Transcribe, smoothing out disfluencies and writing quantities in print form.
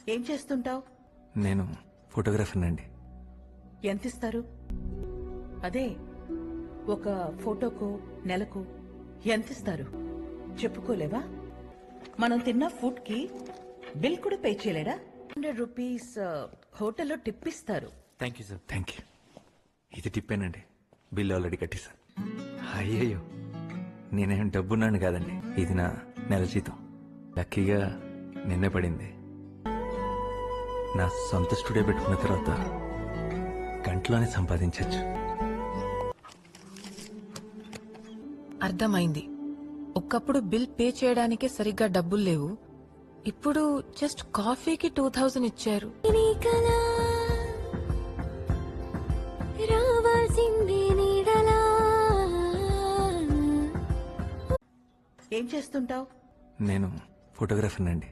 ఏం చేస్తుంటావు? నేను ఫోటోగ్రాఫర్ అండి. ఎంత ఇస్తారు? అదే ఒక ఫోటోకు నెలకు ఎంత ఇస్తారు చెప్పుకోలేవా? మనం తిన్న ఫుడ్ కి బిల్ కూడా పే చేయలేడా? ₹100 హోటల్లో టిప్ ఇస్తారు. Thank you sir. Thank you. ఇది టిప్పేనండి, బిల్ ఆల్రెడీ కట్టేశాను. అయ్యయ్యో, నేనేం డబ్బున్నాను కాదండి, ఇది నా నెల జీతం. లక్కీగా నిన్నే పడింది. నా సొంత స్టూడియో పెట్టుకున్న తర్వాత గంటలోనే సంపాదించవచ్చు. అర్థమైంది. ఒకప్పుడు బిల్ పే చేయడానికే సరిగ్గా డబ్బులు లేవు. ఇప్పుడు జస్ట్ కాఫీకి 2000 ఇచ్చారు. ఏం చేస్తుంటావు? నేను ఫోటోగ్రాఫర్ అండి.